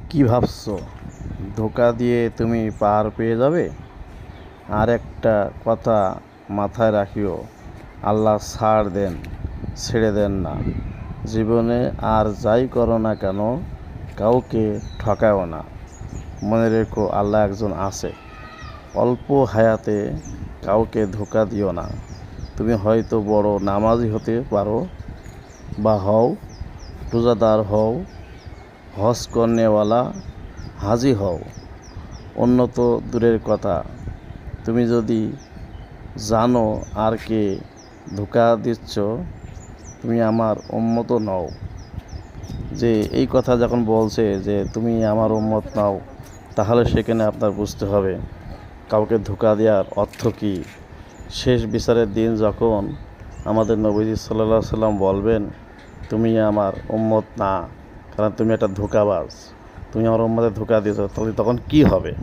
কি ভাবছো ধোঁকা দিয়ে তুমি পার পেয়ে যাবে? আর একটা কথা মাথায় রাখিও, আল্লাহ ছাড় দেন, ছেড়ে দেন না। জীবনে আর যাই করো না কেন, কাউকে ঠকাও না। মনে রেখো আল্লাহ একজন আছে। অল্প হায়াতে কাউকে ধোঁকা দিও না। তুমি হয়তো বড় নামাজি হতে পারো বা হও, রোজাদার হও, হজ করনেওয়ালা হাজি হও, উন্নত দূরের কথা, তুমি যদি জানো আর কে ধোঁকা দিচ্ছ, তুমি আমার উম্মত নও। যে এই কথা যখন বলছে যে তুমি আমার উম্মত নাও, তাহলে সেখানে আপনার বুঝতে হবে কাউকে ধোঁকা দেওয়ার অর্থ কী। শেষ বিচারের দিন যখন আমাদের নবীজি সাল্লাল্লাহু আলাইহি সাল্লাম বলবেন, তুমি আমার উম্মত না, কারণ তুমি একটা ধোঁকাবাজ, তুমি আমার উম্মতে ধোঁকা দিয়েছো, তাহলে তখন কি হবে?